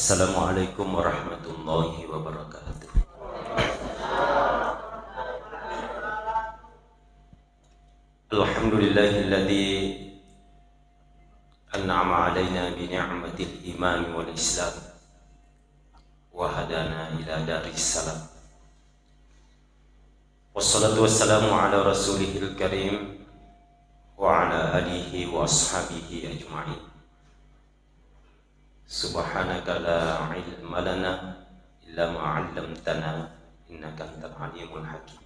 Assalamualaikum warahmatullahi wabarakatuh. Alhamdulillahilladzi an'ama alaina bi ni'matil iman wal islam wa hadana ila daris salam. Wassalatu wassalamu ala rasulihil karim wa ala alihi wa ashabihi ajma'in. Subhanaka la ilma lana illa ma 'allamtana innaka antal alimul hakim.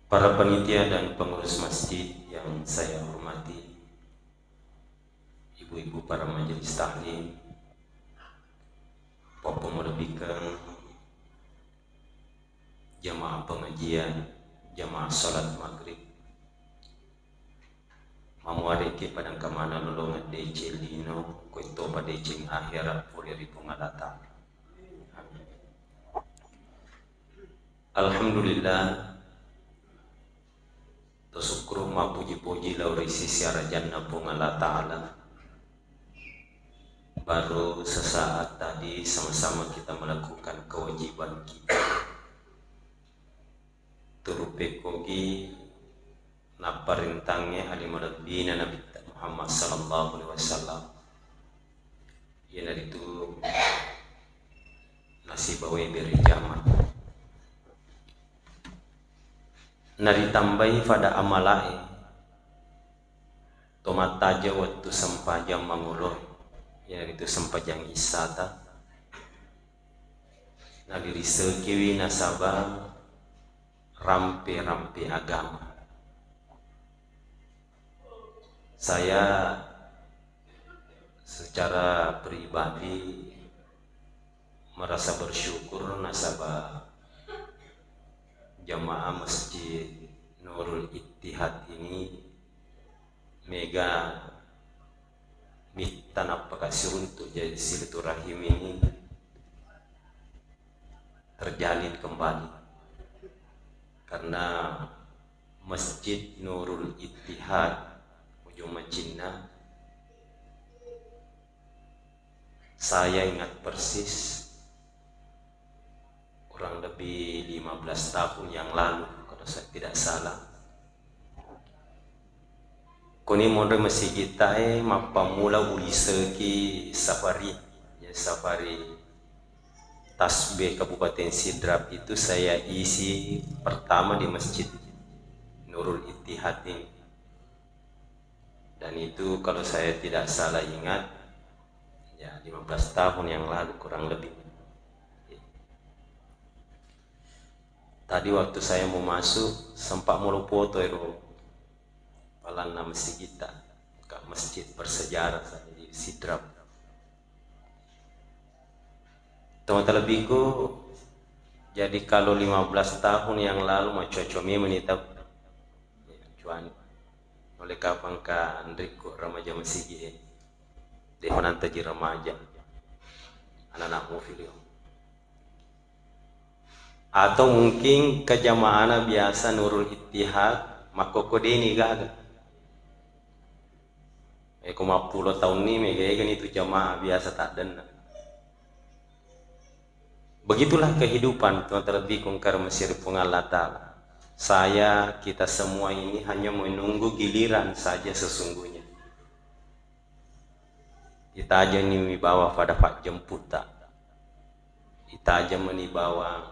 Para panitia dan pengurus masjid yang saya hormati, ibu-ibu para majelis taklim, Bapak melebihkan jamaah pengajian, jamaah salat maghrib, mamuareke padang kamana lolongan DC lino koito pada cing akhirat puri pungalata. Alhamdulillah, syukur ma puji-puji laurisi siara jannah pungalata ta'ala. Baru sesaat tadi sama-sama kita melakukan kewajiban kita. Turupekogi naparintangnya alimalabina Nabi Muhammad sallallahu alaihi wasallam. Ia dari itu nasibawe beri jama. Nari tambahi pada amalae tomataja waktu sempajang mangulur. Ia dari itu sempajang isata. Nari risekiwi nasabah rampe-rampe agama. Saya secara pribadi merasa bersyukur nasabah jamaah Masjid Nurul Ittihad ini mega mittanap pakasih untuk jadi silaturahim ini terjalin kembali, karena Masjid Nurul Ittihad Ujung Cina, saya ingat persis kurang lebih 15 tahun yang lalu kalau saya tidak salah. Kuni model masjid kita mapamula uliseki safari, ya safari tasbih Kabupaten Sidrap itu saya isi pertama di Masjid Nurul Ittihad ini. Dan itu kalau saya tidak salah ingat ya 15 tahun yang lalu kurang lebih. Tadi waktu saya mau masuk sempat mau foto itu palana masjid kita, masjid bersejarah saya di Sidrap. Teman-teman lebihku, jadi kalau 15 tahun yang lalu macocomi menitap cuan oleh kapan ka Andriko remaja masih deh menanta ji remaja anak-anak mufil atau mungkin ke jamaah biasa Nurul Ittihad makoko deni gaga kuma 10 tahun ini mega itu jamaah biasa tak dena. Begitulah kehidupan tuan terlebih kungkar Mesir pengalata. Saya, kita semua ini hanya menunggu giliran saja sesungguhnya. Kita aja ini bawa pada pak jemputa. Kita aja menibawa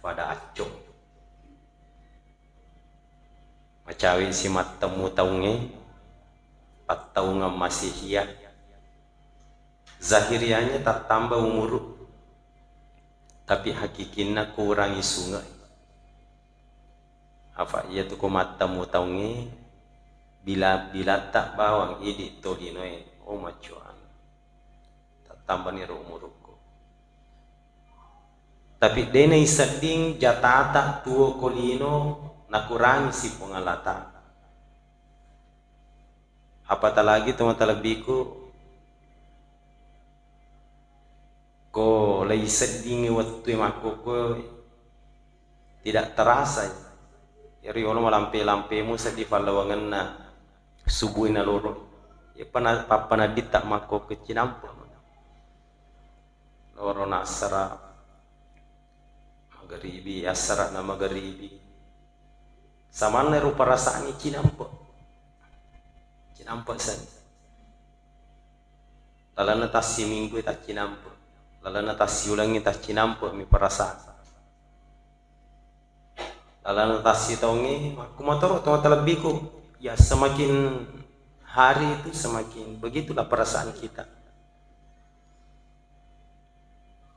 pada acung. Macawi simat temu taunge, pat taunga masih hiat. Zahirianya tak tambah umur, tapi hakikinnya kurangi sungai. Apa ia tu kumata mutangi bila tak bawang idi tolinoe o macuan tak tambah ni umurku. Tapi dene isading jatata tuo kolino nakurangi si pengalata. Apatah lagi teman-teman lebiku ko lay isading waktu makku tidak terasa. Yari ono malampe-lampe mu sa di palawangan na subuh na loro Ya pernah ditak mako ke Cinampo. Loro nasara magaribi asara na magaribi. Samana ru perasaan Cinampo. Cinampo san. Lalana tasi minggu tak Cinampo. Lalana tasi ulangi tak Cinampo mi perasaan. Lalana tasi taungi aku motor terlebih ku. Ya semakin hari itu semakin begitulah perasaan kita.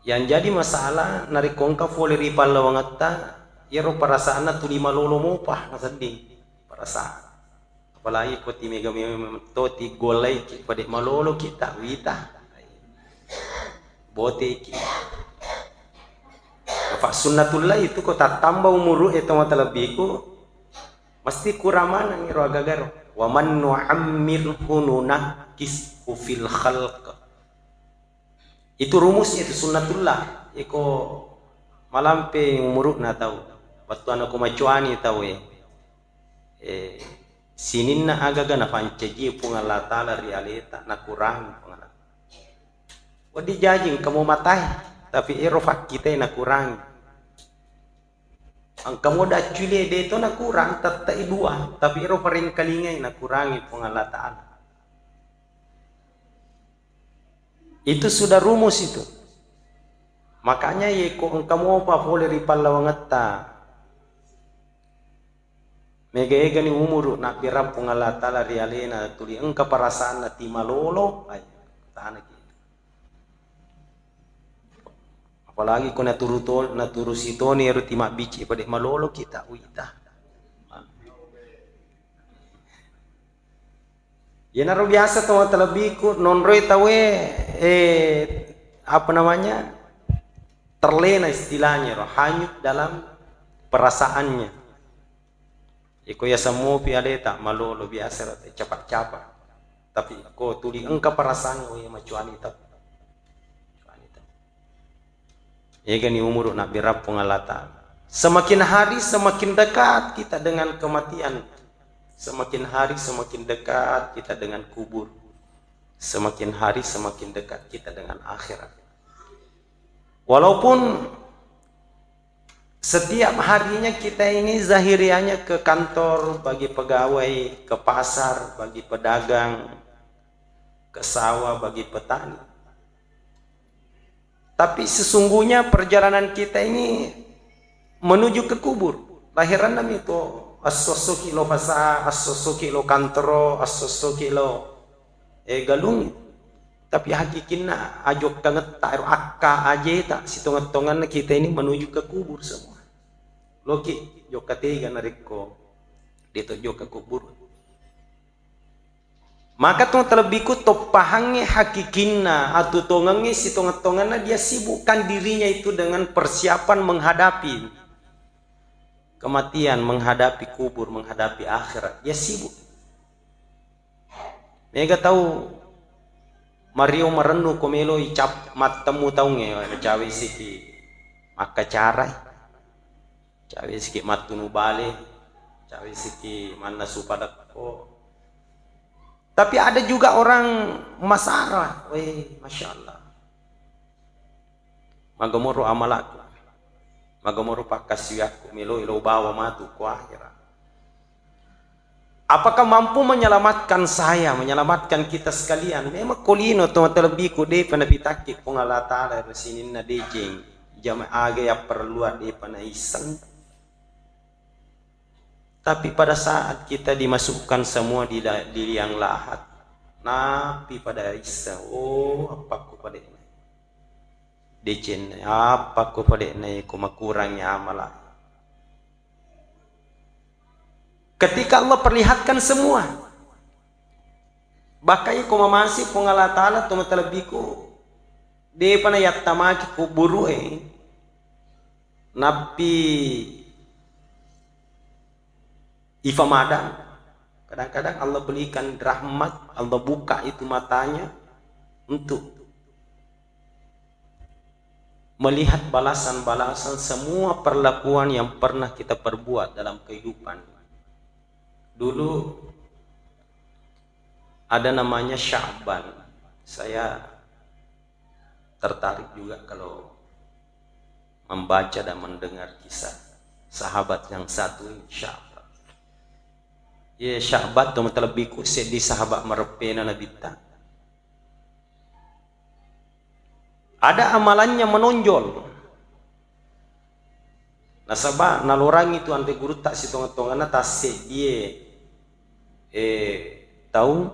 Yang jadi masalah nari kongka fole ripal lawangata ya ro perasaan na tuli malolo mo pa nasading perasaan. Apalagi ko ti mega toti golay ki pade malolo kita wita. Bote ki. Fa sunnatullah itu ko tatambah umuru itu mata lebih ku mesti kuraman ni ro agagaro. Wa man nu'ammirhu nunakkishu fil khalq. Itu rumusnya, itu sunnatullah. Iko malampe umuruk na tahu. Waktu anak kumacuani tahu ya. Sinin na agaga na pancaji pungal ta'ala realita na kurang pungal. Wadi jajing kamu matai, tapi irofak kita na kurang. Ang kamu dah cule de itu na kurang tatai dua, tapi iro paring kalingay na kurangi pungal ta'ala. Itu sudah rumus itu. Makanya ye ko kamu apa boleh ripal lawangata. Mega ni umur nak biram pungala tala rialena tuli engka perasaan na timalolo ay tahan gitu. Apalagi ko naturu sitoni ero timak bici pada malolo kita uita. Ya naruh biasa tuh terlebih ku nonroy tawe apa namanya terlena istilahnya roh hanyut dalam perasaannya. Iko ya semua piale tak malolo biasa roh cepat-cepat. Tapi ko tuli engkau perasaan oh ya macuani tak. Ya gani umur nak birap pengalatan. Semakin hari semakin dekat kita dengan kematian. Semakin hari semakin dekat kita dengan kubur. Semakin hari semakin dekat kita dengan akhirat. Walaupun setiap harinya kita ini zahirianya ke kantor bagi pegawai, ke pasar bagi pedagang, ke sawah bagi petani. Tapi sesungguhnya perjalanan kita ini menuju ke kubur. Lahiran nami itu as-soso kilo fasa, as-soso kilo kantro, as-soso kilo galung. Tapi hakikinna ajok kanget tairo akka aja tak sitongan-tongan kita ini menuju ke kubur semua. Loki jok katiga nariko dito jok ke kubur. Maka tuh terlebih ku topahangnya hakikinna atau tongangnya sitongan-tongan dia sibukkan dirinya itu dengan persiapan menghadapi kematian, menghadapi kubur, menghadapi akhirat. Dia sibuk. Mereka tahu Mario merenung komelo icap matamu tahu nge cawe siki maka carai cawe siki matunu bale cawe siki mana supadako. Tapi ada juga orang masalah, masya Allah. Magamoro amalak. Magamoro pakasiyaku melo ilo bawa matu ku akhirat. Apakah mampu menyelamatkan saya, menyelamatkan kita sekalian? Memang kolino to terlebih ku de panapitaki pengalata dari sini na dejeng jamaah aga ya perlu ada panaisan. Tapi pada saat kita dimasukkan semua di liang lahat, napi pada isa, apa ku pada ini? Dejen, apa ku pada ini? Kumakurangnya amalah. Ketika Allah perlihatkan semua, bahkan ku mamasi pengalatala tu matalabiku, de panayat tamaki ku buru napi ifamadan. Kadang-kadang Allah berikan rahmat, Allah buka itu matanya untuk melihat balasan-balasan semua perlakuan yang pernah kita perbuat dalam kehidupan. Dulu ada namanya Sya'ban. Saya tertarik juga kalau membaca dan mendengar kisah sahabat yang satu ini, Sya'ban. Ya, Sya'ban tu terlebih kusik di sahabat merepena Nabi ta. Ada amalannya menonjol. Nasabah nalorang itu ante guru tak si tonga-tongana tasik dia tahu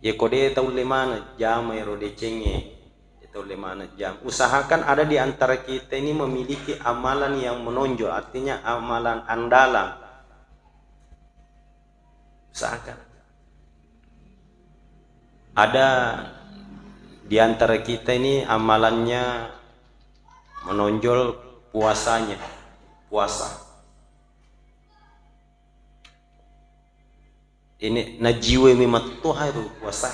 ya kode tahu lemana jam ero de cenge tahu lemana jam. Usahakan ada di antara kita ini memiliki amalan yang menonjol, artinya amalan andalan. Usahakan ada di antara kita ini amalannya menonjol, puasanya, puasa. Ini najiwe mimatuha itu puasa,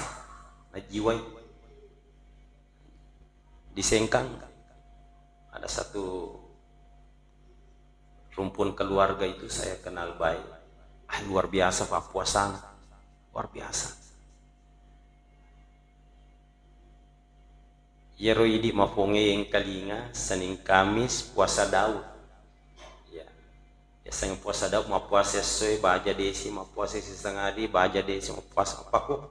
najiwe disengkang. Ada satu rumpun keluarga itu saya kenal baik, luar biasa pak puasa, luar biasa. Yero idi maponge yang kalinga Senin Kamis puasa Daud. Ya. Ya sang puasa Daud ma puasa sesuai baja desi ma puasa setengah di baja desi ma puasa apa kok.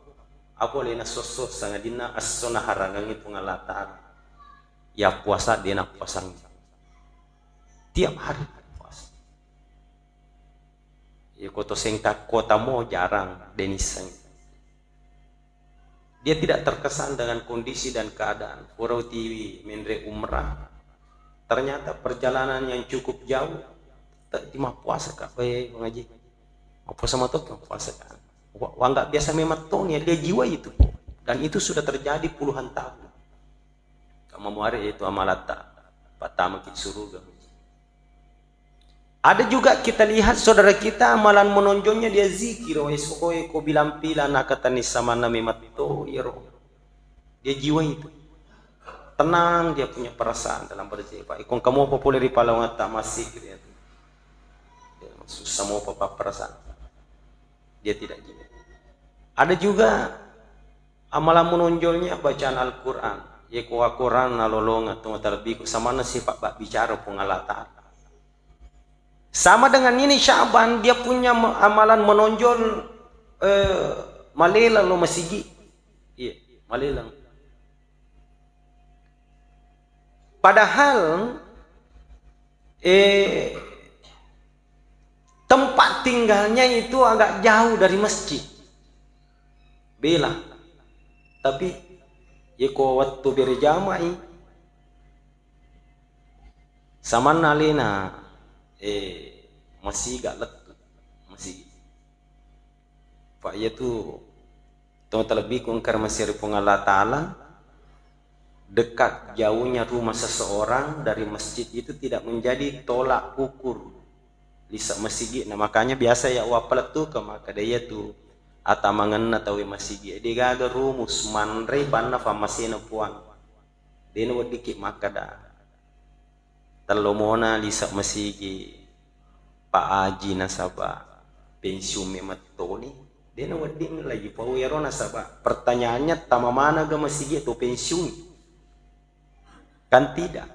Apa lena sosok sangat dina asona harangangi pengalatan. Ya puasa dia nak puasang. Tiap hari puasa. Ya kota sengkak kota mo jarang denisang. Dia tidak terkesan dengan kondisi dan keadaan. Purau TV mendre umrah. Ternyata perjalanan yang cukup jauh. Di mah puasa kak, baik mengaji. Mau puasa matok, mau puasa kan. Wah nggak biasa mematong ya dia jiwa itu. Dan itu sudah terjadi puluhan tahun. Kamu muari itu amalata. Pertama kita surga. Ada juga kita lihat saudara kita amalan menonjolnya dia zikir. Esokoe ko bilang pila nakatani sama nami matto yero. Dia jiwa itu. Tenang dia punya perasaan dalam berzikir. Ikon kamu populer di Palawang tak masih dia. Susah mau apa perasaan. Dia tidak jiwa. Ada juga amalan menonjolnya bacaan Al-Qur'an. Ya ko Al-Qur'an nalolong atau terlebih sama nasi pak bicara pengalatan. Sama dengan ini Sya'ban dia punya amalan menonjol malelang lo masigi. Iya, malelang. Padahal tempat tinggalnya itu agak jauh dari masjid. Bela. Tapi ya ko waktu berjamaah sama nalena masih gak letu masih pak ya tuh terlebih kungkar masih Allah Ta'ala dekat jauhnya rumah seseorang dari masjid itu tidak menjadi tolak ukur lisa masjid. Nah makanya biasa ya wapalat tuh ke maka dia tuh atamangan atau masjid dia ada rumus manre panna famasina puang dia nu dikit maka dah talomona lisa masigi Pak Haji nasabah pensiun mematoni dia nawading lagi pawero nasabah pertanyaannya tama mana ga masigi atau pensiun kan tidak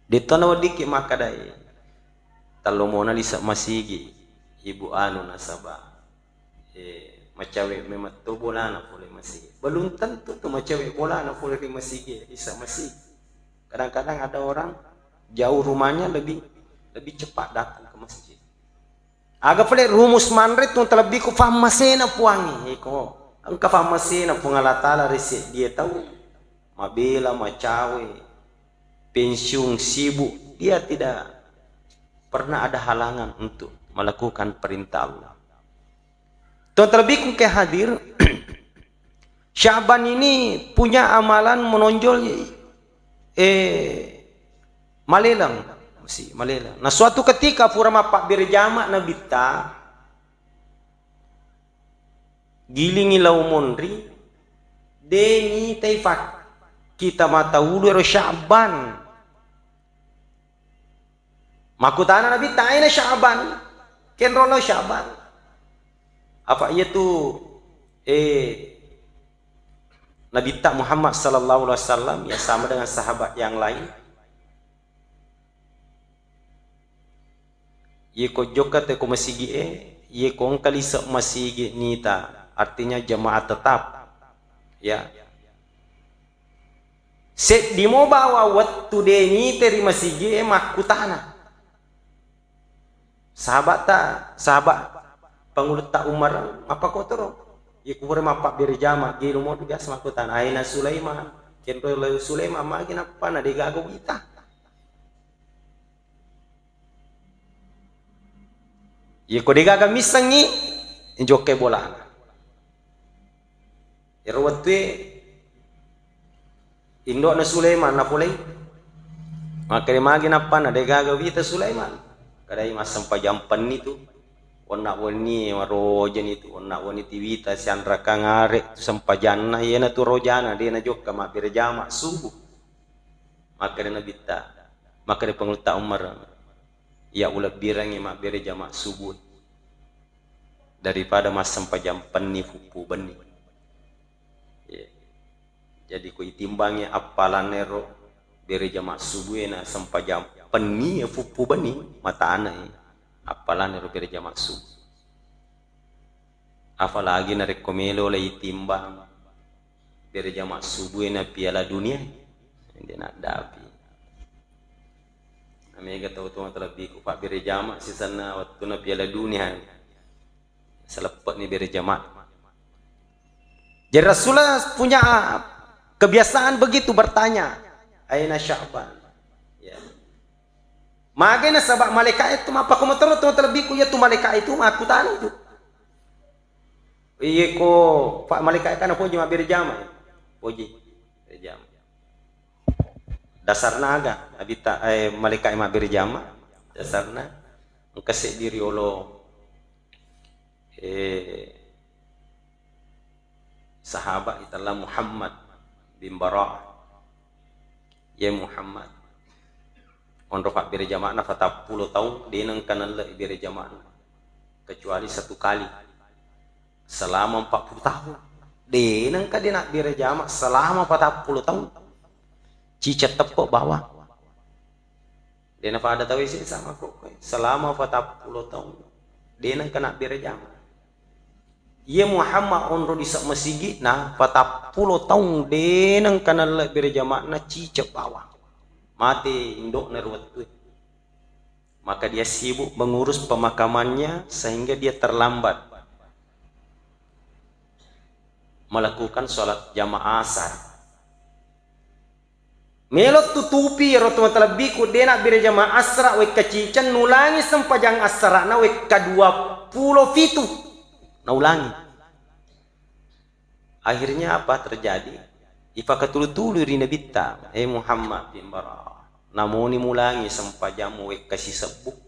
dito nawadik maka dai talomona lisa masigi ibu anu nasabah macawe memato bola na boleh masigi belum tentu tuh macawe bola na boleh masigi lisa masigi. Kadang-kadang ada orang jauh rumahnya lebih cepat datang ke masjid. Agak pelik rumus manrit tu terlebih ku faham masena puangi. Iko angka faham masena pengalatala resik dia tahu. Mabela macawe pensiun sibuk dia tidak pernah ada halangan untuk melakukan perintah Allah. Tuan terlebih ku ke hadir Sya'ban ini punya amalan menonjol malelang. Nah suatu ketika purama pak berjama Nabi ta gilingi lau mondri deni taifat kita mata wulu ero Sya'ban makutana Nabi ta ina Sya'ban kenrolo Sya'ban apa ia tu Nabi tak Muhammad sallallahu alaihi wasallam ya sama dengan sahabat yang lain. Ye ko joka te ko masigi ye ko kali sa masigi nita, artinya jemaah tetap ya. Set di mo bawa waktu deni teri masigi makutana. Sahabat pangulut tak Umar apa kotor. Ye kubur mapak beri jama gilu mo biasa makutan aina Sulaiman kento Sulaiman magi napa na digago kita. Ye ko digaga misangi injoke bola. Irwatwe indo na Sulaiman na pulay. Makare magi napa na digaga kita Sulaiman. Kadai masam pajampan itu onna woni warojan itu onna woni tiwita siandra kangare sampajanna yena tu rojana dia na jokka ma birjama subuh maka na bitta maka pengulta Umar ya ulah birangi ma birjama subuh daripada masam pajampan ni fupu bani ya. Jadi ku itimbangi apalanero birjama subuh na sampajam peni fupu bani mata anai apalan rupir jamak sub apalagi na rekomelo lay timbang bir jamak subuh na piala dunia hindi na dapi amega tahu tuh terlebih ku pak bir jamak sisana waktu na piala dunia selepat ni bir jamak. Jadi Rasulullah punya kebiasaan begitu bertanya aina Sya'ban. Magana sabak malaikat itu apa ko matero to terlebih ku ya tu malaikat itu aku tanya itu. Iye ko pak malaikat kan puji ma birjama. Puji birjama. Dasarna aga abita malaikat ma birjama dasarna engkase diri olo sahabat italah Muhammad bin Bara. Ya Muhammad on rofak beri jamaah na 40 tahun dia nang kanan le beri jamaah kecuali satu kali selama 40 tahun dia nang ka dia nak beri jamaah selama 40 tahun cicet tepuk bawah dia na pada tahu isi sama kok selama 40 tahun dia nang kena beri jamaah ia Muhammad on ro di sak masigi na 40 tahun dia nang kanan le beri jamaah na cicet bawah mati induk nerwatui maka dia sibuk mengurus pemakamannya sehingga dia terlambat melakukan sholat jamaah asar melot tutupi rotuma terlebih ku dia nak bira jamaah asra we kacican nulangi sempajang asra na we ka-20 fitu na ulangi akhirnya apa terjadi ifakatulu-tulu rina bitta Muhammad bin Bara namoni mulangi sampajamu we kasih sebuk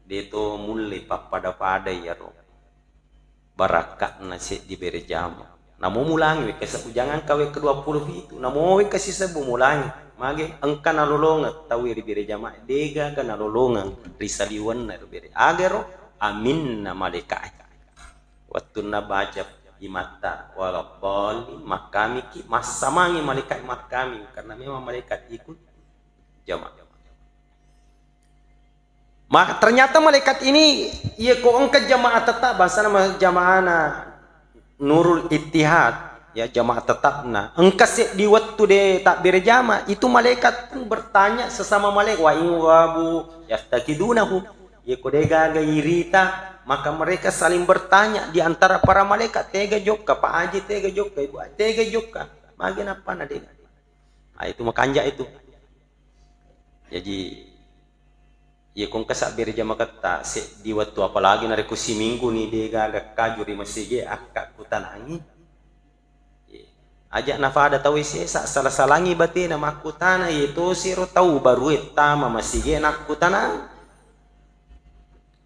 deto mulle papada ya ro barakat nasi diberi jama namo mulangi we kasih jangan kawe ke-20 itu namo we kasih sebuk mulangi mage engkan alolonga tawi diberi jama dega kan alolonga risaliwan na diberi agero amin na malaikat waktu na baca imata walabali makami ki masamangi malaikat makami karena memang malaikat ikut jamaah. Maka ternyata malaikat ini ia ko angkat jamaah tetap bahasa nama jamaahna Nurul Ittihad ya jamaah tetapna engkas di waktu de tak berjamaah itu malaikat pun bertanya sesama malaikat wa in wabu yastakidunahu ia ko dega gairita maka mereka saling bertanya di antara para malaikat tega jokka Pak Haji tega jokka Ibu tega jokka bagian apa na dega itu makanja itu jadi ya kung kasak berjama kata di waktu apalagi nariku si minggu ni dega agak kajuri masih akak kutanangi ajak nafada tahu isi salah salangi bati nama kutana itu siro tahu baru etama masih nak kutanang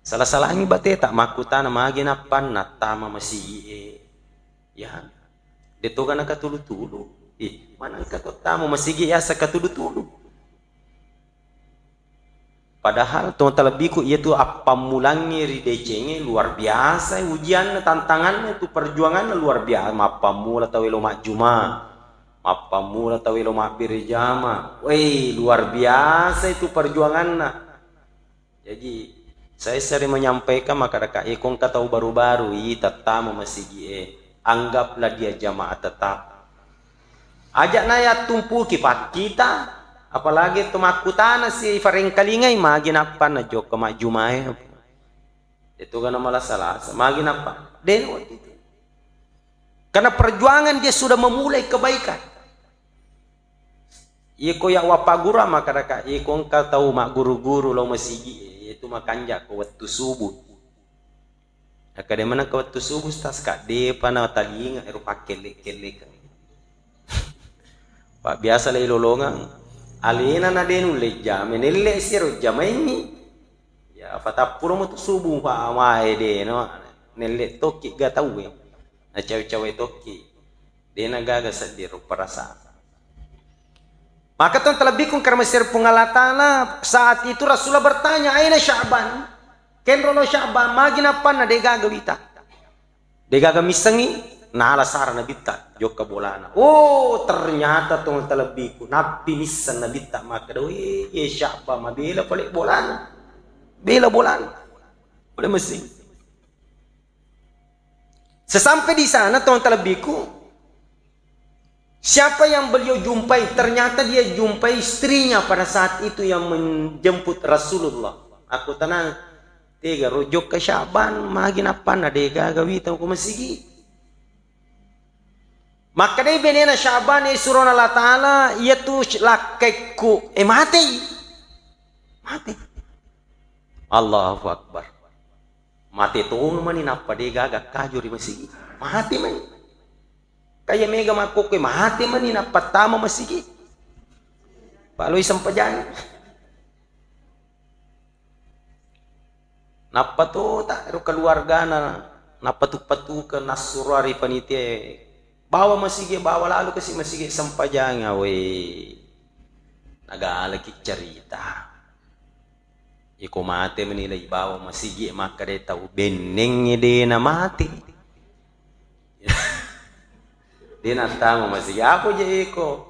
salah salangi bate tak makutan magi napan natama masih ya deto kana katulu-tulu mana kata tamu masih ya sakatulu-tulu Padahal tuh terlebih ku ia tuh apa mulangnya ridecenge luar biasa, ujian tantangannya tuh perjuangannya luar biasa. Apa mula tahu lo mak juma, apa mula tahu lo mak birjama, weh luar biasa itu perjuangannya. Jadi saya sering menyampaikan masyarakat kong tahu baru-baru tetap masih anggaplah dia jamaah tetap. Ajak naya tumpu kipat kita. Apalagi tumakutana si faring kalingay magin apa na jok ka majumay itu kan malah salah magin apa den itu karena perjuangan dia sudah memulai kebaikan iko ya wapagura maka iko ka tahu mak guru-guru lo masigi itu makanja ko waktu subuh akade mana ko waktu subuh tas ka de pana talinga eru pakele-kele Pak biasa le lolongan alina na denu leja menelle siro jamaini ya fatapuro mo to subuh pa amae de no nelle tokki ga tahu ya na cawe-cawe tokki de na gaga sadiro perasaan maka tuh terlebih kung karena mesir pengalatana saat itu Rasulullah bertanya aina Sya'ban ken rono Sya'ban magina pan na de gaga wita de gaga misangi nah alasara nabita joka bolana oh ternyata tuh terlebih ku nabi nisan nabita maka doi ye syaba mabela balik bolana bela bolana boleh mesin sesampai di sana tuh terlebih ku siapa yang beliau jumpai ternyata dia jumpai istrinya pada saat itu yang menjemput Rasulullah aku tenang tiga rujuk ke Sya'ban magin apa na dega gawita ko masigi maka dia benena Sya'ban surah Allah Ta'ala ia tu lakaiku mati Allahu Akbar mati tu mani napa dia gagak kajuri masigi mati mani kaya mega makuk mati mani napa tama masigi paloi sampajani napa tu tak ero keluarga napa tu patuka nasurari panitia bawa masigi bawa lalu kasi masigi sampajanga we nagalaki cerita iko mati menilai bawa masigi maka dia tahu benengnya dia na mati dia na tahu masigi apa je iko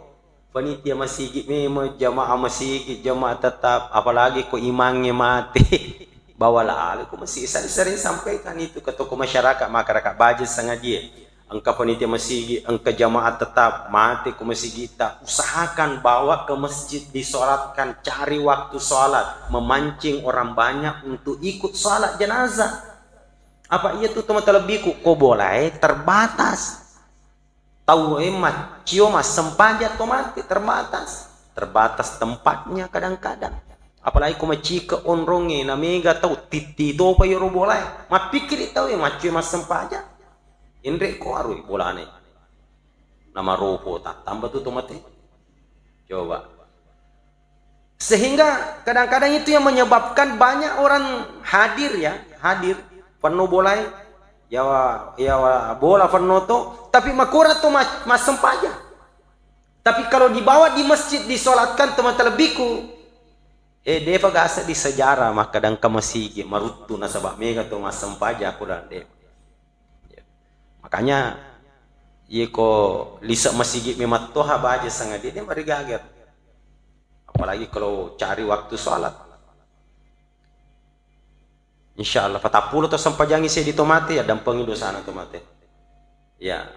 panitia masigi memang jamaah masigi jamaah tetap apalagi ko imangnya mati bawa lalu ko masigi sering sampaikan itu ke tokoh masyarakat bajet sangat dia angka panitia masigi, angka jamaah tetap mati ke masjid kita usahakan bawa ke masjid disolatkan cari waktu sholat memancing orang banyak untuk ikut sholat jenazah apa iya tuh teman terlebih kok boleh terbatas tahu emat cio mas sempaja tomati terbatas tempatnya kadang-kadang apalagi kau macika onronge na mega tahu titi do pa yoro boleh ma pikir tahu ya macio mas sempaja Indri ko arui bolane nama roho tak tambah tuh tomate coba sehingga kadang-kadang itu yang menyebabkan banyak orang hadir penuh bolai ya bola penuh tuh tapi makura tuh mas sempaja tapi kalau dibawa di masjid disolatkan teman terlebihku deva gasa di sejarah maka kadang kamasigi marutu nasabah mega tuh mas sempaja aku dan deva makanya ko lisa masjid memang toha baja sangat dia mari gager apalagi kalau cari waktu sholat insyaallah patapulo to sampajangi saya di tomate ya dampengi dosana tomate ya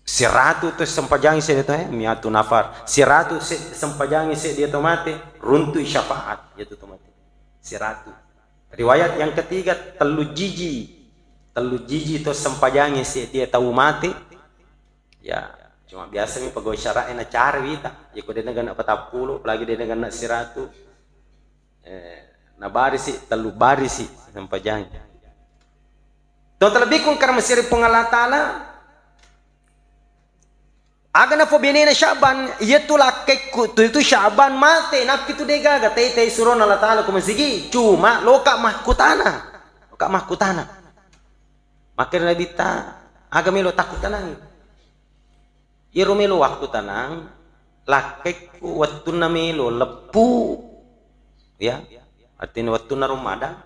siratu to sampajangi saya itu miatu nafar siratu sampajangi saya di tomate runtuh syafaat yaitu tomate siratu riwayat yang ketiga telu jiji to sempajangi si dia tahu mati ya cuma biasa nih pegawai syara enak cari kita ya kau dia nak 40 apalagi dia nak 100 na baris telu baris sempajangi to terlebih kung karena mesir pengalatala aga na benena Sya'ban itu lakek tu itu Sya'ban mate nak itu dega gate suruh Allah Ta'ala ku masigi cuma loka mahkutana makin labita aga melo takut tenang iru melo waktu tenang lakeku wattuna melo lepu ya, artinya wattuna Ramadan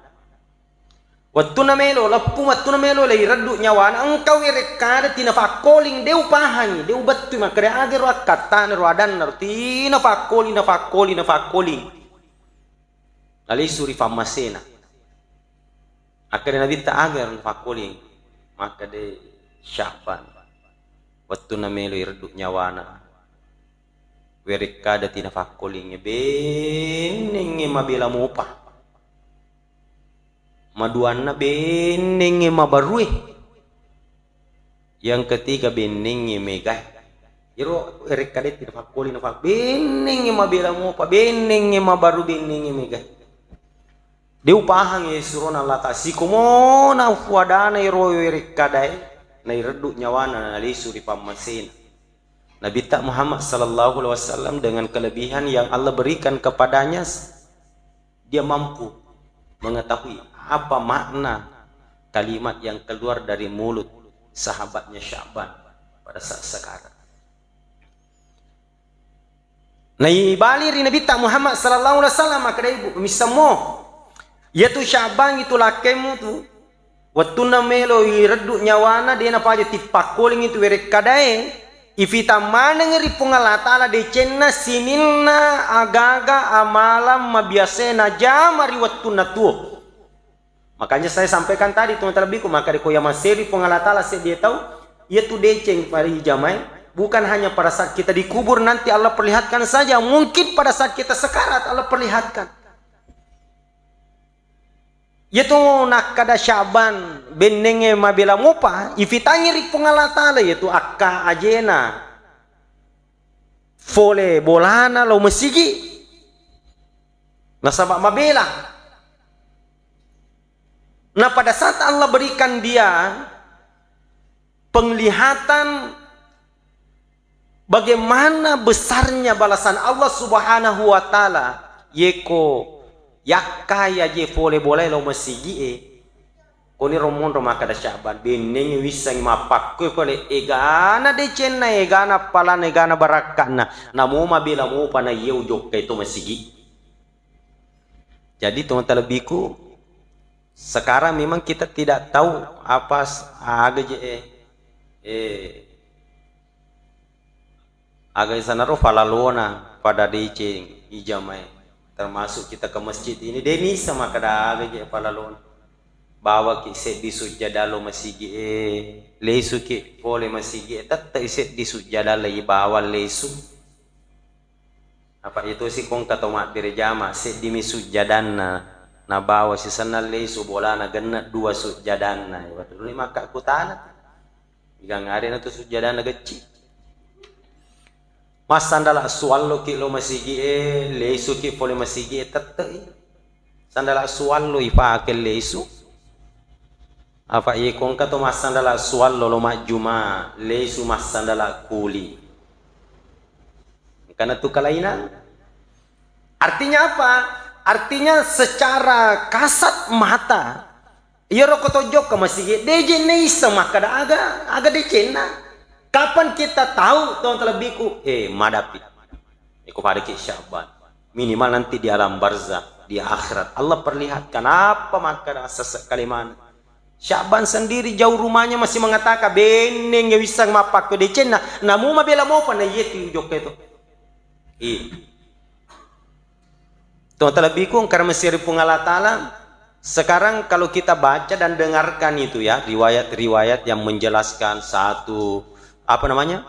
wattuna melo lepu wattuna melo lay raddu nyawana engkau irekada tina fakoling deu pahani deu battu makare age ro akatan ro adan ro tina fakoli alai suri famasena akade nabi ta agar fakoling maka de Sya'ban wattuna melo raddu nyawana werekada tina fakoling benenge mabela mupa maduanna benenge mabarue yang ketiga benenge megah iro werekada tina fakoling na benenge mabela mupa benenge mabaru benenge megah deu pahang yesurona Allah ta sikomona fuadana iro werekada na irdu nyawana na lisu di pamasena Nabi tak Muhammad sallallahu alaihi wasallam dengan kelebihan yang Allah berikan kepadanya, dia mampu mengetahui apa makna kalimat yang keluar dari mulut sahabatnya Sya'ban pada saat sekarang. Nah, ibali Nabi tak Muhammad sallallahu alaihi wasallam akada ibu misamo yaitu Sya'ban itu lakemu tu wattuna melo irdu nyawana dia napa aja tipakoling itu werekadae ifita manengeri pungalatala de cenna sinilna agaga amalam mabiasena jamari wattuna tuo. Makanya saya sampaikan tadi teman-teman biku maka dikoya maseri pungalatala saya dia tahu yaitu deceng pada jamai bukan hanya pada saat kita dikubur nanti Allah perlihatkan saja, mungkin pada saat kita sekarat Allah perlihatkan. Yaitu nakada Sya'ban benenge mabela mupa ifitangi ri pungalatala yaitu akka ajena fole bolana lo mesigi nasabak mabela. Nah pada saat Allah berikan dia penglihatan bagaimana besarnya balasan Allah subhanahu wa ta'ala yeko yakaya je fole boleh lo masigi koni romon roma kada Sya'ban beneng wisang mapakko kole egana de cenna egana palana egana barakana namo mabila mo pana yeu jokka itu masigi. Jadi teman-teman biku sekarang memang kita tidak tahu apa aga je aga sanaro falalona pada deceng ijamai termasuk kita ke masjid ini demi sama kada aja palalon bawa ki set di sujadalo masigi lesu ki pole masigi tatta set di sujadalo bawa lesu apa itu sih kong katomat birjama set di misujadanna na bawa si sana lesu bolana genna dua sujadanna waktu dulu maka kutana igang ada na tu sujadana gecci mas sandala suallo ki lo masigi lesu ki pole masigi tatta sandala suallo ipake lesu apa ye kong kato mas sandala suallo lo majuma lesu mas sandala kuli karena tu kelainan artinya apa artinya secara kasat mata ya rokoto jok ke masigi deje neisa makada aga decena. Kapan kita tahu tahun terlebihku madapi iku pada ki Sya'ban minimal nanti di alam barzakh di akhirat Allah perlihatkan apa maka kalimat Sya'ban sendiri jauh rumahnya masih mengatakan beneng ya bisa mapak ke decena namu mabela mau pana yetu jok itu tahun terlebihku karena mesir pungalatala sekarang kalau kita baca dan dengarkan itu ya riwayat-riwayat yang menjelaskan satu apa namanya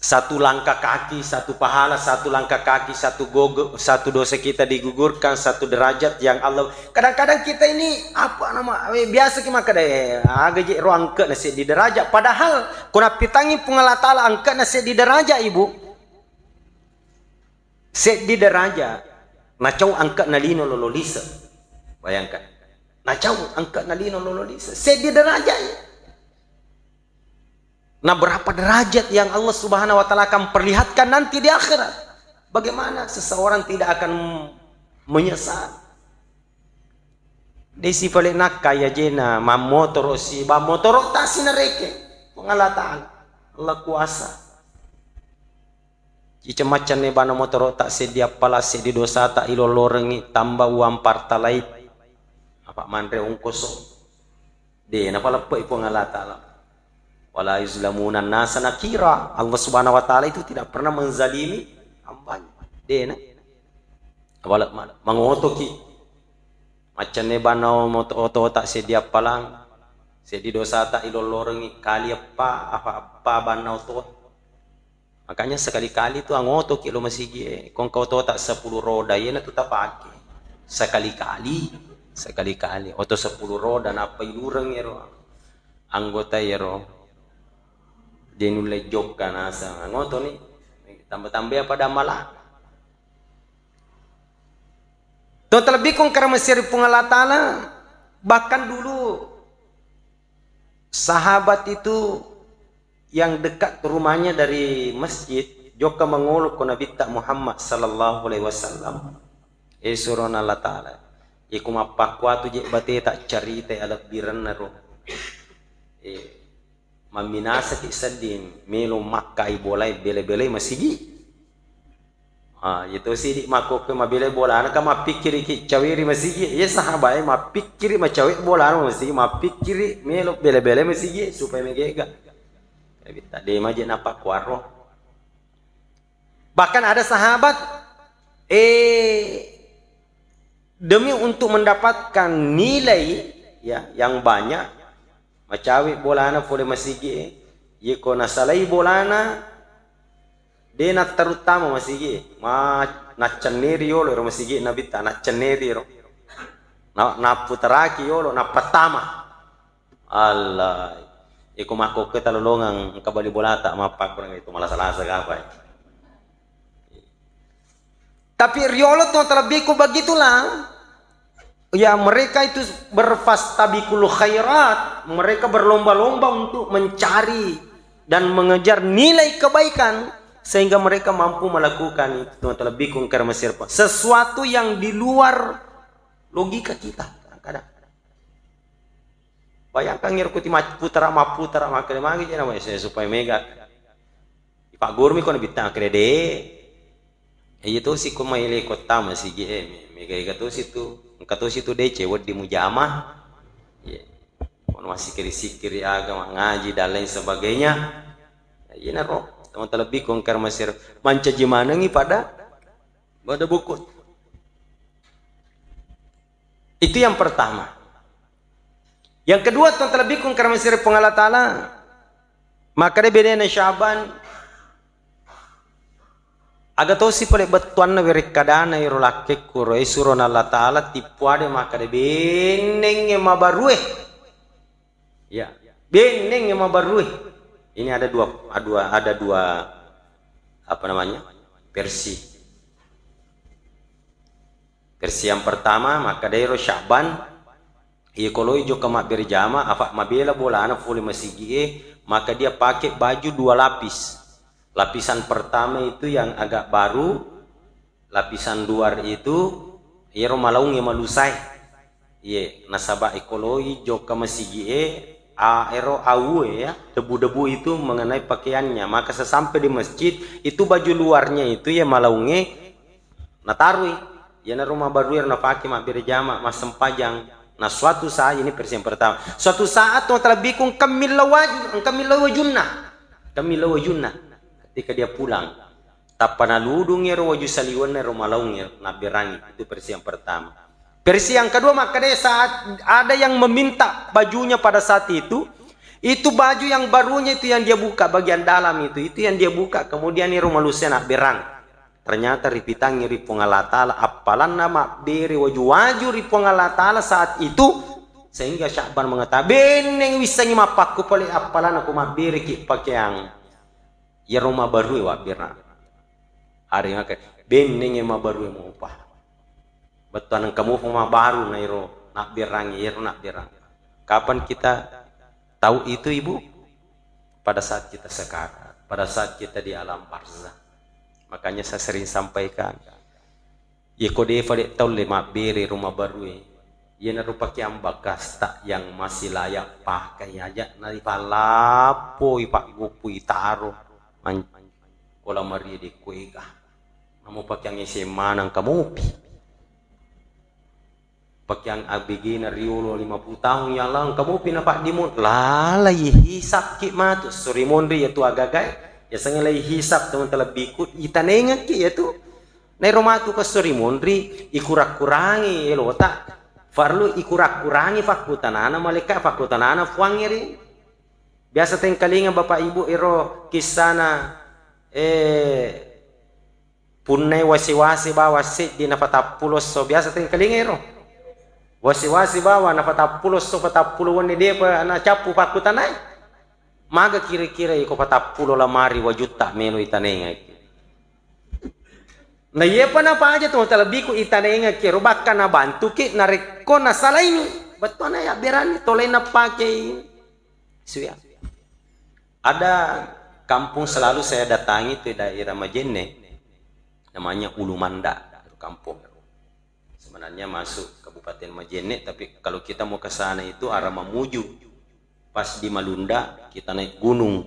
satu langkah kaki satu pahala satu langkah kaki satu dosa kita digugurkan satu derajat yang Allah kadang-kadang kita ini apa nama biasa kita kada agak ruang ke nasi di derajat padahal kuna pitangi pungalatala angkat nasi di derajat ibu set di derajat nacau angkat nalino lololisa bayangkan nacau angkat nalino lololisa set di derajat. Nah berapa derajat yang Allah subhanahu wa ta'ala akan perlihatkan nanti di akhirat. Bagaimana seseorang tidak akan menyesal. Desi paling nak kaya jena mamotoro si mamotoro tak sinareke. Allah Ta'ala Allah kuasa. Cicemacan ne bana motor tak sedia pala sedi dosa tak ilolorengi tambah uang partalait apa mandre ungkoso de na pala po ipo ngalata lah wala yuzlamunan nasa nakira. Allah subhanahu wa ta'ala itu tidak pernah menzalimi hambanya de na wala mangoto ki macan ne bana motor tak sedia palang sedi dosa tak ilolorengi kali apa bana oto. Makanya sekali-kali tuh angoto kilo masigi kung kau tahu tak 10 roda ya na tuh tapake sekali-kali oto 10 roda na apa ilurang yero anggota yero denule jok kana asa angoto nih tambah-tambah apa damala tuh terlebih kung karena Mesir pungalatana bahkan dulu sahabat itu yang dekat rumahnya dari masjid joka menguluk ko Nabi Muhammad sallallahu alaihi wasallam surah Allah taala iku mapakwa tu je bate tak carita alat biran naro maminasa ti sadin melo makai bolai bele-bele masigi itu sih di mako ke mabele bola anak mapikiri ki cawiri masigi ya sahabat mapikiri macawi bola masigi mapikiri melo bele-bele masigi supaya megega tadi maje napa kuaro. Bahkan ada sahabat demi untuk mendapatkan nilai ya yang banyak macawi bolana pole masigi ye ko nasalai bolana dena terutama masigi na ceneri yolo masigi nabi ta na ceneri ro na putaraki yolo na pertama Allah iku mako ke talolongang kabali bolata mapak kurang itu malah salah apa. Tapi riolo tuh terlebih ku begitulah. Ya mereka itu berfastabikul khairat, mereka berlomba-lomba untuk mencari dan mengejar nilai kebaikan sehingga mereka mampu melakukan itu terlebih ku karena Mesir sesuatu yang di luar logika kita. Bayangkan ngirkuti putara makanya magi jana saya supaya mega Pak Gurmi kono bitang krede itu si ko maile kota masih mega itu situ DC wad di mujamah ya kono masih kiri agama ngaji dan lain sebagainya ya naro teman terlebih kongkar Mesir manca gimana ngi pada buku itu yang pertama. Yang kedua tuan terlebih kung karena Mesir pengalat ta'ala maka dia bedanya Syaban agak tahu si paling betuan na wirikadana irulake kuroi suron Allah ta'ala tipuade maka dia beneng yang mabarue ya beneng yang mabarue ini ada dua apa namanya versi yang pertama maka dia Syaban iya kalau hijau kemak berjama apa mabela bola anak fully masigi maka dia pakai baju 2 lapis. Lapisan pertama itu yang agak baru, lapisan luar itu iro malaung yang malusai. Iya nasabah ekologi joka masigi ero awe ya debu-debu itu mengenai pakaiannya maka sesampai di masjid itu baju luarnya itu ya malaunge natarui ya na rumah baru yang pakai mak berjama mas sempajang. Nah suatu saat ini versi yang pertama. Suatu saat tuh terlebih kamilawajunna ketika dia pulang. Tapana ludungnya waju saliwan romalaungnya nabirangi itu versi yang pertama. Versi yang kedua maka dia saat ada yang meminta bajunya pada saat itu baju yang barunya itu yang dia buka bagian dalam itu yang dia buka kemudian ini romalusnya naberang. Ternyata ripitang ngiri pongalatala apalan nama beri waju ripongalatala saat itu sehingga Sya'ban mengatakan beneng wisangi mapakku pali apalan aku mabiri ki pakaian ya rumah baru wa birna hari ngake beneng ma baru mau upah betuan kamu rumah baru nairo nak birangi nak birang kapan kita tahu itu ibu pada saat kita sekarat pada saat kita di alam barzah. Makanya saya sering sampaikan ya kode fade tahu lima beri rumah baru ya narupa kiam bagas tak yang masih layak pakai aja nari palapo ipak gupu itaro ola Maria di kuega namo pakyang SMA nang kamupi pakyang ABG na riolo 50 tahun yang lang kamupi na pak dimon lalai hisap ki matu sorry mondri ya tu agagay ya sangalay hisap teman telah bikut itanengan ki ya tu na romatu ka sorry mondri ikurak-kurangi elota farlu ikurak-kurangi fakutanana malika fakutanana fuangiri biasa tengkalinga bapak ibu ero kisana punai wasi-wasi bawa sit di napatapulos so biasa tengkalinga ero wasi-wasi bawa napatapulos so patapuluan ni dia pa na capu pakutanay maga kira-kira iko patapulo lamari wajuta melo itanenga na iya pa na pa aja tuh talabi ko itanenga kiro baka na bantu ki nareko na salay ni bato na ya berani tolay na pakai suya. Ada kampung selalu saya datangi itu daerah Majene namanya Ulumanda kampung sebenarnya masuk Kabupaten Majene tapi kalau kita mau ke sana itu arah Mamuju pas di Malunda kita naik gunung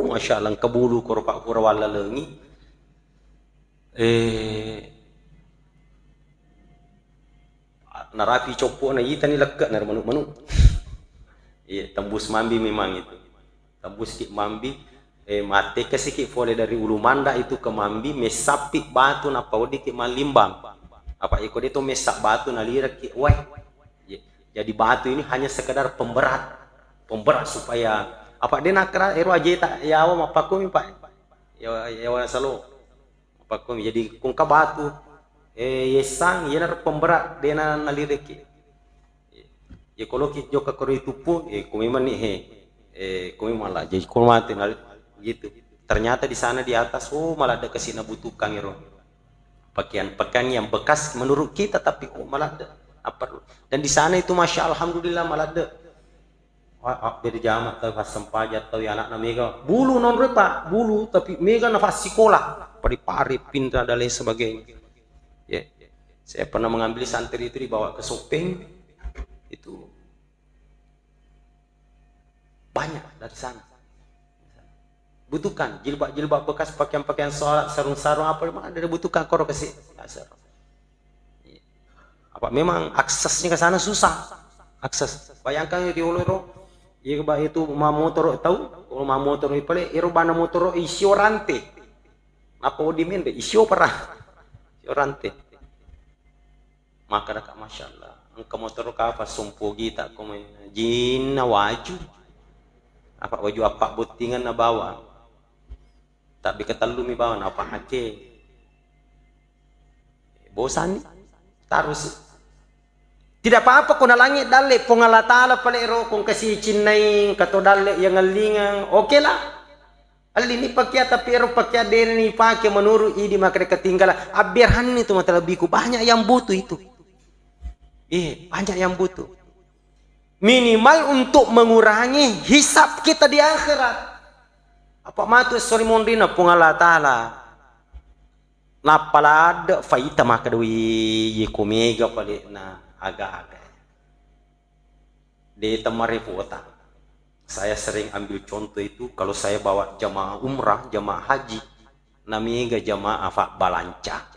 masya Allah kebulu korpak kurawala lengi narapi copo na ita ni lekak nar manu iya tembus mambi memang itu tembus ki mambi mate ke sikit fole dari Ulumanda itu ke mambi mesapi batu na paudi ki malimbang apa iko itu mesak batu na lira ki wai jadi batu ini hanya sekedar pemberat supaya apa dia nakra ero aja tak ya awam apa kumi pak ya salo apa kumi jadi kungka batu yesang yenar pemberat dia na lira ki ya kalau kita joka koro itu pun kumi mani kumi malah jadi kurmati gitu ternyata di sana di atas malah ada kesina butuhkan ero pakaian yang bekas menurut kita tapi malah ada apa dan di sana itu masya alhamdulillah malah ada dari jamak tahu sampaja tahu anak mega bulu non pak bulu tapi mega nafas sekolah pari pintar dan lain sebagainya ya saya pernah mengambil santri itu dibawa ke Sopeng itu banyak dari sana butuhkan jilbab bekas pakaian sholat sarung-sarung apa memang ada dibutuhkan koro kasih apa memang aksesnya ke sana susah akses bayangkan di Uluro itu motor tahu kalau motor itu paling irubana motor isio rante apa udimende isio perah isio rante maka dak masya Allah angka motor ka apa sumpo kita komen jinna waju apa waju apa butingan na bawa tapi ketalumi bawa apa hake bosan tarus tidak apa-apa kung nalangit dali pungalatala palero kung kasi chinay kato dali yang ngalingang okay lah alini pakya tapi ero pakya din ni pakya menuru idi makre ketinggalan abirhan itu matalabiku banyak yang butuh itu banyak yang butuh minimal untuk mengurangi hisap kita di akhirat apa matu sorry mondina pungalatala napalada faita makadui yikumega pali na agak-agak di Tamarifota saya sering ambil contoh itu kalau saya bawa jamaah umrah jamaah haji namiga jamaah fa balanca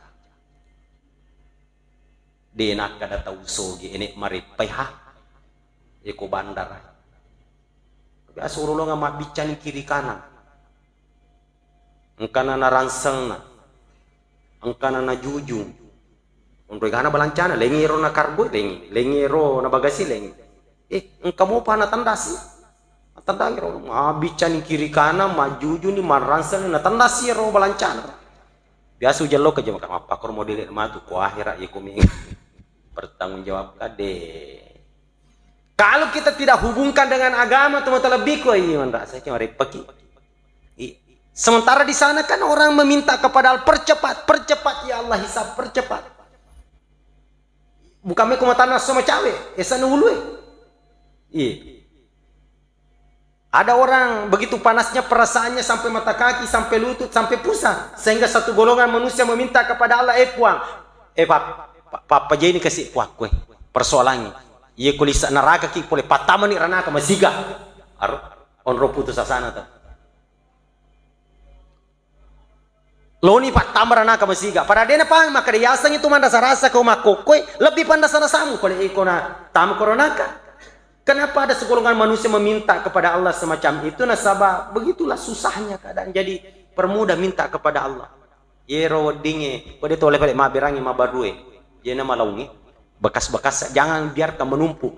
di nak kada tahu sogi ini mari payah iko bandar biasa urulo nga mabican kiri kanan engkana na ranseng na engkana na jujung untuk gana balancana lengero na karbo lengero na bagasi lengi engkamu pa natandasi natandangiro mabican kiri kanan majuju ni maranseng na tandasi ro balancana biasa ujalo ka jama mapakor model matu ko akhirat yakumi bertanggung jawab kade kalau kita tidak hubungkan dengan agama tuh lebih kok iman rasanya mari pagi sementara di sana kan orang meminta kepada percepat ya Allah hisab percepat bukan me kumatana sama cawe esa nulu ada orang begitu panasnya perasaannya sampai mata kaki sampai lutut sampai pusat sehingga satu golongan manusia meminta kepada Allah puang papa jadi kasih puang kue persoalannya iya kulisa neraka ki boleh patama ni ranaka masiga onro putus asana ta Loni pak tambar anak masiga. Pada dia pang maka dia asang itu manda rasa kau makokoi lebih pandai sana samu pada ikona tamu koronaka. Kenapa ada segolongan manusia meminta kepada Allah semacam itu? Nasabah begitulah susahnya keadaan. Jadi permudah minta kepada Allah. Yero dinge, pada itu oleh ma berangi ma barue. Jena malaungi bekas-bekas jangan biarkan menumpuk.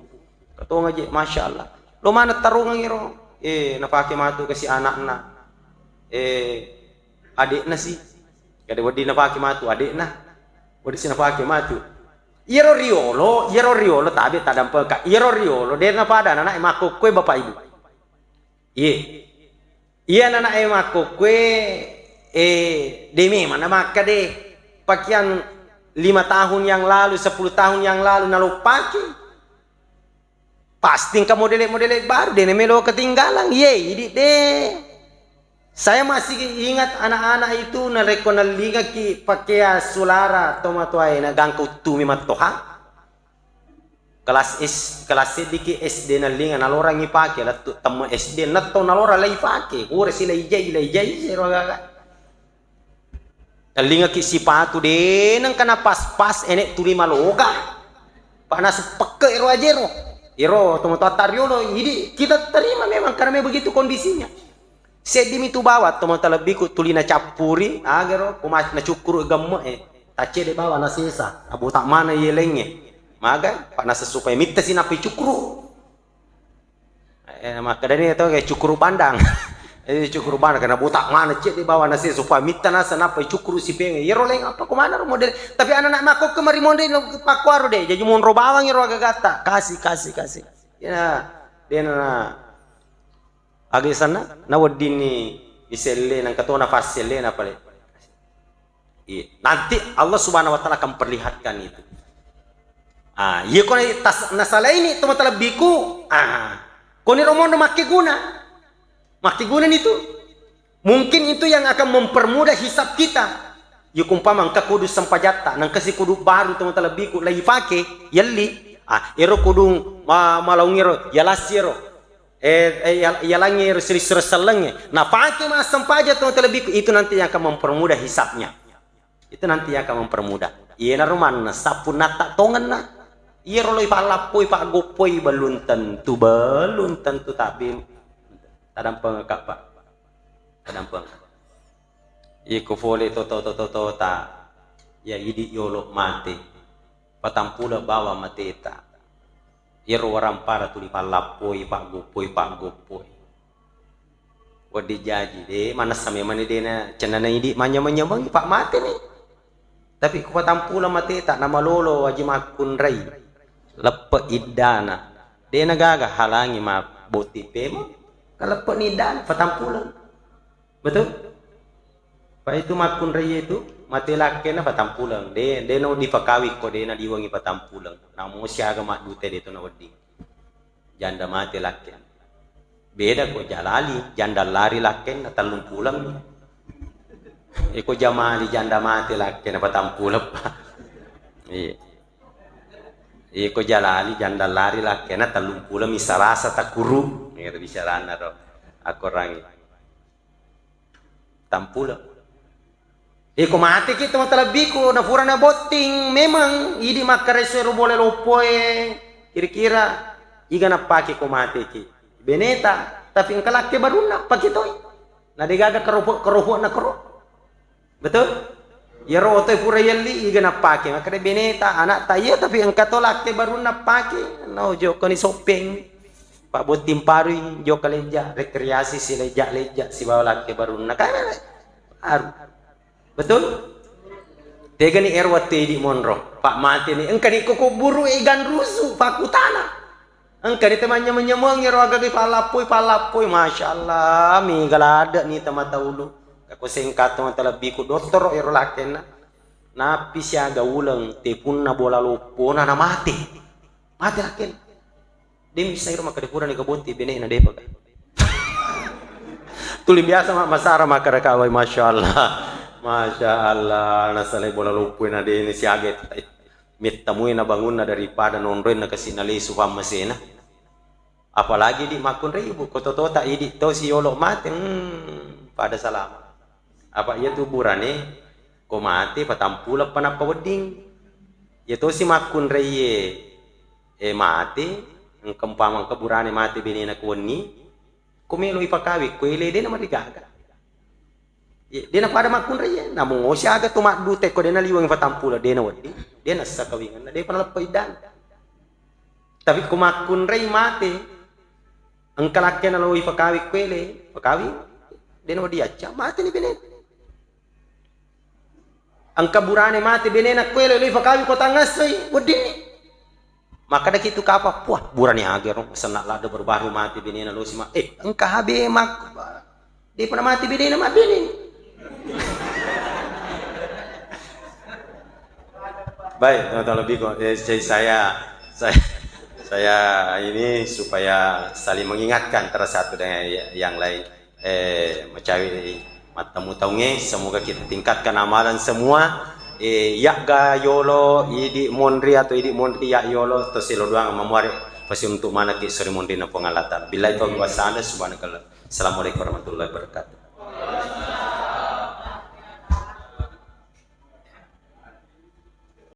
Ketua ngaji, masya Allah. Lo mana tarungan yero? Napake matu kasi anak-anak. Adik na sih. Kada wadi napake matu adik na. Wadi si napake matu. Yero riolo tabi tadam peka. Yero riolo dia napada anak emak kue bapak ibu. Iya anak emak kue demi mana maka deh pakaian 5 tahun yang lalu 10 tahun yang lalu nalu pakai. Pasti ke model baru dia melo ketinggalan. Ini deh. Saya masih ingat anak-anak itu narekonaliga ki pakai sulara tomato ay na gangkau tumi matoha. Kelas sedikit SD nalinga nalora ngi pakai la temu SD natto nalora lay pakai. Ure sila ijay serogaga. Nalinga ki sipatu de nang kana pas enek tuli maloga. Panas peke ero ajero. Ero tomato atariolo ini kita terima memang karena begitu kondisinya. Sedimi tu bawa teman terlebih ku tulina capuri agero kumas na cukuru gamme tace de bawa na sisa abu tak mana yelenge maga panas supaya mitta sinapi cukuru maka dari itu kayak cukuru pandang cukuru pandang karena butak mana cek de bawa na sisa supaya mitta na sanapi cukuru si penge yero leng apa kumana model tapi anak-anak makok kemari model pakwaru deh jadi mon robawang yero agata kasih ya dia na agi sana na wadini iselle nang katona faselle na pale. Nanti Allah Subhanahu wa taala akan perlihatkan itu. Iya kone tas nasala ini tuma talabiku. Kone romono makiguna itu. Mungkin itu yang akan mempermudah hisab kita. Yukumpama angka kudu sampajata nang kasi kudu baru tuma talabiku lagi pake yalli. Ero kudu malaungiro yalasiro. Yalangi seselengnya. Nah, pakai mas sampaja tuh terlebih itu nanti yang akan mempermudah hisapnya. Itu nanti yang akan mempermudah. Iya na ruman sapu nata tongan na. Iya roloi palapoi pak gopoi belum tentu tapi tadam pengekap pak. Tadam peng. Iko fole toto ta. Ya idi yolo mati. Patampula bawa mateta. Iro orang para tuli palapoi pak gopoi. Wadi jadi deh mana sampai mana deh na cenana ini manya bang pak mati nih. Tapi kupatampulah mati tak nama lolo wajib makun rai lepe idana. Dia nagaga halangi ma boti pemo kalau lepe idana patampulan. Betul? Pak itu makun rai itu mati laki na patampulang de no dipakawi ko de na diwangi patampulang na mo siya ga madute dito na wadi janda mati laki beda ko jalali janda lari laki na talumpulang ko jamali janda mati laki na patampulang pa ko jalali janda lari laki na talumpulang misarasa takuru ngir bicarana ro ako rangi tampulang. Iko mati kita terlebih ku na fura na boting memang idi makaresero boleh lopoe kira-kira iga na paki ko mati ki beneta tapi engkalake baru na pakitoy na digaga keroho na kero betul ya roto fura yalli iga na paki makare beneta anak tayo tapi engkatolake baru na paki no jo kani sopeng pak botim paru jo kaleja rekreasi si leja si bawalake baru na kana betul? Tega ni erwate di monro pak mati ni engka di koko buru igan rusuh fakutana engka di temannya menyemang ya roga di palapoi masya Allah mi galada ni tamata ulu ako singkat teman terlebih ku dokter ero laken napi siaga ulang tepun na bola lupo na mati laken dia bisa iro makadepura ni kabunti bene na depa tulim biasa masara makarakawai Masya Allah, nasalay bola lupoy na din si Aget. Mitamuin na bangun na daripada nonroin na kasi nalay suham masina. Apalagi di makun rin ibu, kototota, idi to si Yolo Mate, pada salamat. apa ia tuh burane ko mate patampula panapa wedding ya to si makun reye mate ang kampamang kaburane mate benena kuweni kumelo ipakawi kuele de na madigaga de na pada makun reye namung osya aga tumak dute ko de na liwang patampula de na wedding de na sa kawingan na de panalapaidan tapi kumakun reye mate ang kalakyan na lo ipakawi kuele pakawi de na diacha mate ni benena ang kaburane mati benena kuele lo ipakawi ko tangasay wedding maka dak itu kapa puah burani agerong sanak lada berbaru mati benena lo sima ang kahabe mak di pernah mati benena mak benen baik teman-teman lebih saya ini supaya saling mengingatkan antara satu dengan yang lain mecawi matamu taunge semoga kita tingkatkan amalan semua yak ga yolo idi mondri atau idi mondri yak yolo to silo doang mamuari pasti untuk mana ki sore mondri na pengalatan bila itu wasana subhanakallah assalamualaikum warahmatullahi wabarakatuh